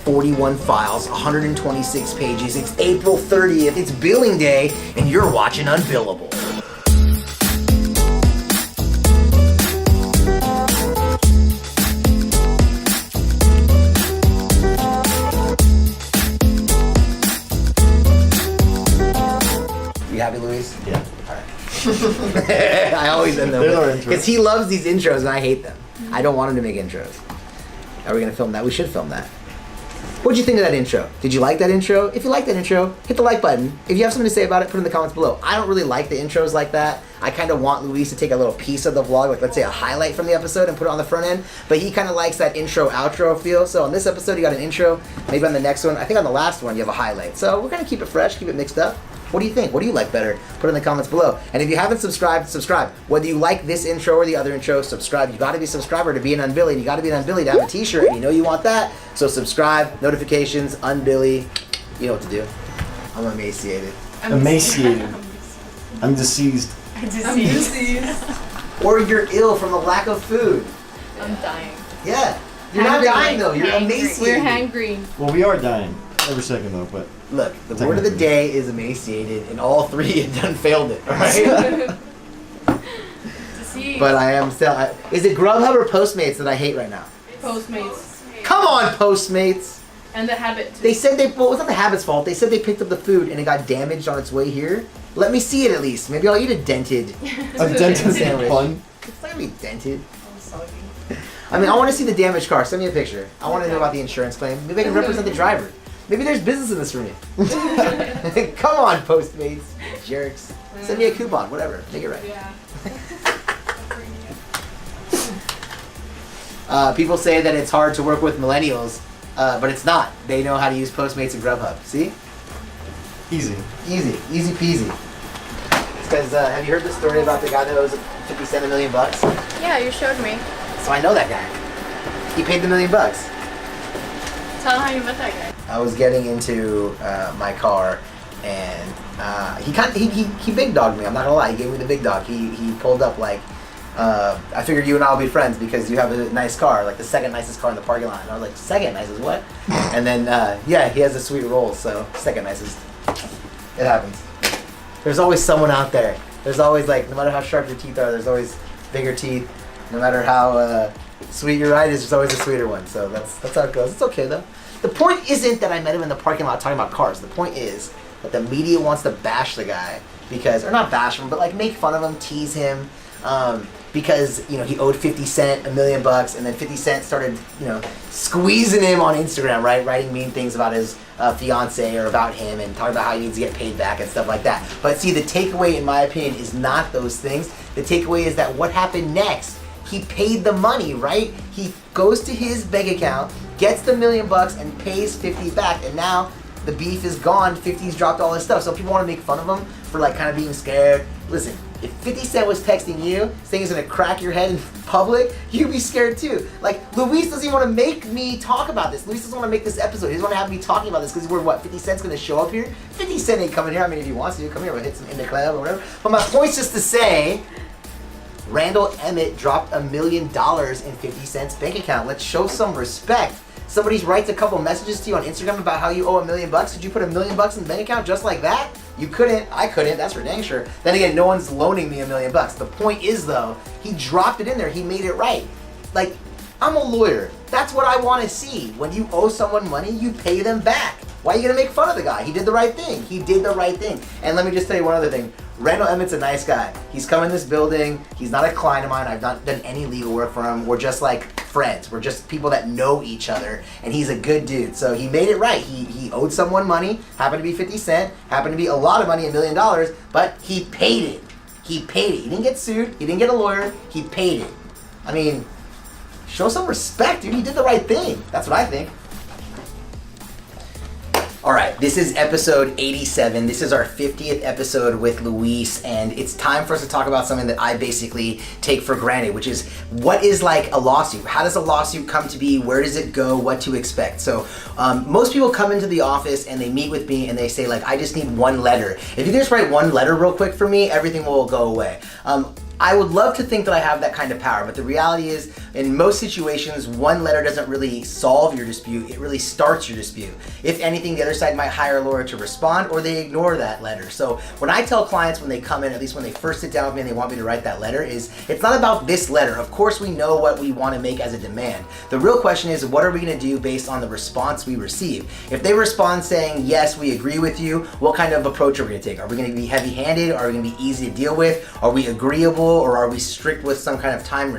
41 files, 126 pages. It's April 30th, it's billing day, and you're watching Unbillable. You happy, Luis? Yeah. All right. I always end them because he loves these intros and I hate them. I don't want him to make intros. Are we gonna film that? We should film that. What'd you think of that intro? Did you like that intro? If you like that intro, hit the like button. If you have something to say about it, put it in the comments below. I don't really like the intros like that. I kind of want Luis to take a little piece of the vlog, like let's say a highlight from the episode and put it on the front end, but he kind of likes that intro outro feel. So on this episode, you got an intro. Maybe on the next one, I think on the last one, you have a highlight. So we're gonna keep it fresh, keep it mixed up. What do you think? What do you like better? Put it in the comments below. And if you haven't subscribed, subscribe. Whether you like this intro or the other intro, subscribe. You gotta be a subscriber to be an Unbilly. You gotta be an Unbilly to have a t-shirt, and you know you want that. So subscribe, notifications, Unbilly. You know what to do. I'm emaciated. Emaciated. I'm deceased. Or you're ill from the lack of food. I'm dying. Yeah. You're not dying though, you're emaciated. We're hangry. Well, we are dying every second though, but... Look, the word of the day is emaciated, and all three have done failed it, alright? But I am still... is it Grubhub or Postmates that I hate right now? Postmates. Come on, Postmates! And the Habit too. They said well, it's not the Habit's fault. They said they picked up the food and it got damaged on its way here. Let me see it at least. Maybe I'll eat a dented sandwich. Pun? It's not gonna be dented. I mean, I want to see the damaged car. Send me a picture. I want to know about the insurance claim. Maybe I can represent the driver. Maybe there's business in this for me. Come on, Postmates, jerks. Send me a coupon, whatever. Make it right. Yeah. People say that it's hard to work with millennials, but it's not. They know how to use Postmates and Grubhub. See? Easy. Easy. Easy peasy. It's because, have you heard the story about the guy that owes 50 Cent $1 million? Yeah, you showed me. So I know that guy. He paid the $1 million. Tell how you met that guy. I was getting into my car, and he big dogged me. I'm not gonna lie, he gave me the big dog. He pulled up like, I figured you and I will be friends because you have a nice car, like the second nicest car in the parking lot. And I was like, second nicest, what? And then yeah, he has a sweet roll, so second nicest. It happens. There's always someone out there. There's always like, no matter how sharp your teeth are, there's always bigger teeth. No matter how sweet your ride is, there's always a sweeter one. So that's how it goes. It's okay though. The point isn't that I met him in the parking lot talking about cars. The point is that the media wants to bash the guy because, or not bash him, but like make fun of him, tease him, because, you know, he owed 50 Cent $1 million, and then 50 Cent started, you know, squeezing him on Instagram, right? Writing mean things about his fiance or about him and talking about how he needs to get paid back and stuff like that. But see, the takeaway, in my opinion, is not those things. The takeaway is that what happened next? He paid the money, right? He goes to his bank account, gets the $1 million and pays 50 back, and now the beef is gone. 50's dropped all his stuff. So people want to make fun of him for like kind of being scared. Listen, if 50 Cent was texting you saying he's gonna crack your head in public, you'd be scared too. Like, Luis doesn't even want to make me talk about this. Luis doesn't want to make this episode. He doesn't want to have me talking about this because we're what, 50 Cent's gonna show up here? 50 Cent ain't coming here. I mean, if he wants to, come here, we'll hit some in the club or whatever. But my point's just to say, Randall Emmett dropped $1 million in 50 Cent's bank account. Let's show some respect. Somebody writes a couple messages to you on Instagram about how you owe $1 million. Did you put $1 million in the bank account just like that? You couldn't. I couldn't. That's for dang sure. Then again, no one's loaning me $1 million. The point is though, he dropped it in there. He made it right. Like, I'm a lawyer. That's what I want to see. When you owe someone money, you pay them back. Why are you gonna make fun of the guy? He did the right thing. He did the right thing. And let me just tell you one other thing. Randall Emmett's a nice guy. He's come in this building. He's not a client of mine. I've not done any legal work for him. We're just like friends. We're just people that know each other. And he's a good dude. So he made it right. He owed someone money. Happened to be 50 Cent. Happened to be a lot of money, $1 million. But he paid it. He paid it. He didn't get sued. He didn't get a lawyer. He paid it. I mean, show some respect, dude. He did the right thing. That's what I think. All right, this is episode 87. This is our 50th episode with Luis, and it's time for us to talk about something that I basically take for granted, which is what is like a lawsuit? How does a lawsuit come to be? Where does it go? What to expect? So most people come into the office and they meet with me and they say like, I just need one letter. If you just write one letter real quick for me, everything will go away. I would love to think that I have that kind of power, but the reality is in most situations, one letter doesn't really solve your dispute, it really starts your dispute. If anything, the other side might hire a lawyer to respond, or they ignore that letter. So when I tell clients when they come in, at least when they first sit down with me and they want me to write that letter, is it's not about this letter. Of course we know what we want to make as a demand. The real question is, what are we going to do based on the response we receive? If they respond saying, yes, we agree with you, what kind of approach are we going to take? Are we going to be heavy-handed? Are we going to be easy to deal with? Are we agreeable, or are we strict with some kind of time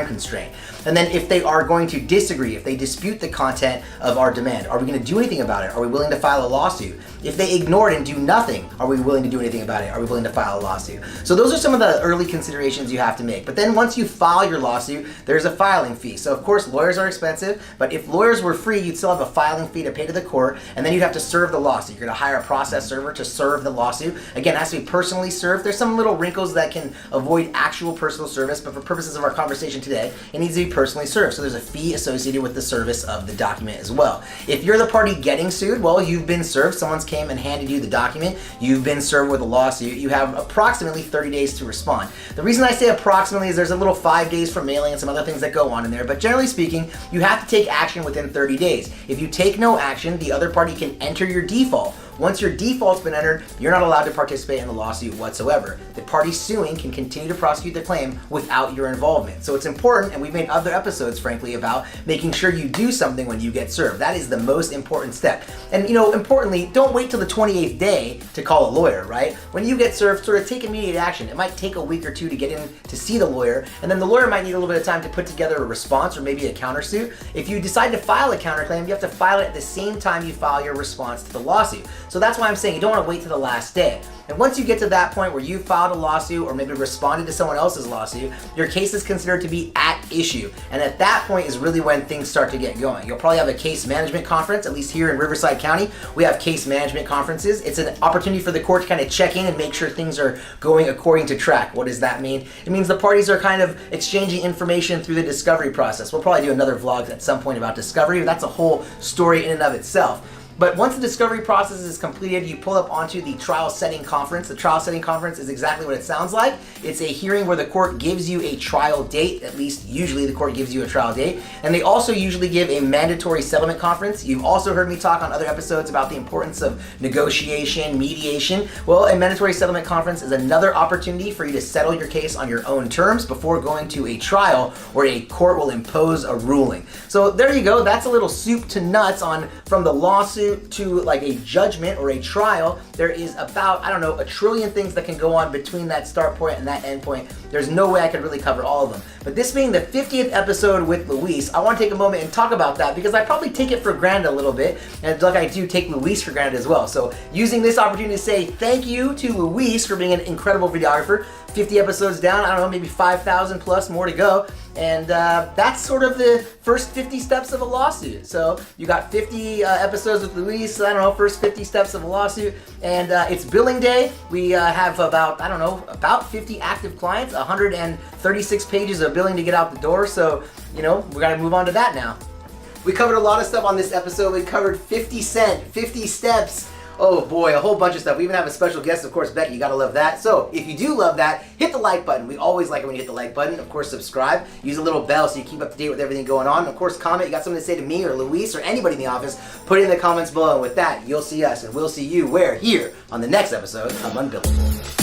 constraint? And then if they are going to disagree, if they dispute the content of our demand, are we going to do anything about it? Are we willing to file a lawsuit? If they ignore it and do nothing, are we willing to do anything about it? Are we willing to file a lawsuit? So those are some of the early considerations you have to make. But then once you file your lawsuit, there's a filing fee. So of course lawyers are expensive, but if lawyers were free, you'd still have a filing fee to pay to the court, and then you'd have to serve the lawsuit. You're going to hire a process server to serve the lawsuit. Again, it has to be personally served. There's some little wrinkles that can avoid actual personal service, but for purposes of our conversation today, it needs to be personally served. So there's a fee associated with the service of the document as well. If you're the party getting sued, well, you've been served. Someone's came and handed you the document. You've been served with a lawsuit. You have approximately 30 days to respond. The reason I say approximately is there's a little 5 days for mailing and some other things that go on in there, but generally speaking, you have to take action within 30 days. If you take no action, the other party can enter your default. Once your default's been entered, you're not allowed to participate in the lawsuit whatsoever. The party suing can continue to prosecute the claim without your involvement. So it's important, and we've made other episodes, frankly, about making sure you do something when you get served. That is the most important step. And importantly, don't wait till the 28th day to call a lawyer, right? When you get served, sort of take immediate action. It might take a week or two to get in to see the lawyer, and then the lawyer might need a little bit of time to put together a response or maybe a countersuit. If you decide to file a counterclaim, you have to file it at the same time you file your response to the lawsuit. So that's why I'm saying you don't want to wait till the last day. And once you get to that point where you filed a lawsuit or maybe responded to someone else's lawsuit, your case is considered to be at issue. And at that point is really when things start to get going. You'll probably have a case management conference, at least here in Riverside County. We have case management conferences. It's an opportunity for the court to kind of check in and make sure things are going according to track. What does that mean? It means the parties are kind of exchanging information through the discovery process. We'll probably do another vlog at some point about discovery. That's a whole story in and of itself. But once the discovery process is completed, you pull up onto the trial setting conference. The trial setting conference is exactly what it sounds like. It's a hearing where the court gives you a trial date, at least usually the court gives you a trial date. And they also usually give a mandatory settlement conference. You've also heard me talk on other episodes about the importance of negotiation, mediation. Well, a mandatory settlement conference is another opportunity for you to settle your case on your own terms before going to a trial where a court will impose a ruling. So there you go. That's a little soup to nuts on from the lawsuit to like a judgment or a trial. There is about, I don't know, 1 trillion things that can go on between that start point and that end point. There's no way I could really cover all of them. But this being the 50th episode with Luis, I want to take a moment and talk about that because I probably take it for granted a little bit, and like I do take Luis for granted as well. So using this opportunity to say thank you to Luis for being an incredible videographer. 50 episodes down, I don't know, maybe 5,000 plus more to go. And that's sort of the first 50 steps of a lawsuit. So you got 50 episodes with Luis, I don't know, first 50 steps of a lawsuit. And it's billing day. We have about 50 active clients, 136 pages of billing to get out the door. So, we got to move on to that now. We covered a lot of stuff on this episode. We covered 50 steps. Oh boy, a whole bunch of stuff. We even have a special guest, of course, Becky. You gotta love that. So if you do love that, hit the like button. We always like it when you hit the like button. Of course, subscribe. Use a little bell so you keep up to date with everything going on. Of course, comment. You got something to say to me or Luis or anybody in the office, put it in the comments below. And with that, you'll see us and we'll see you where? Here on the next episode of Unbillable.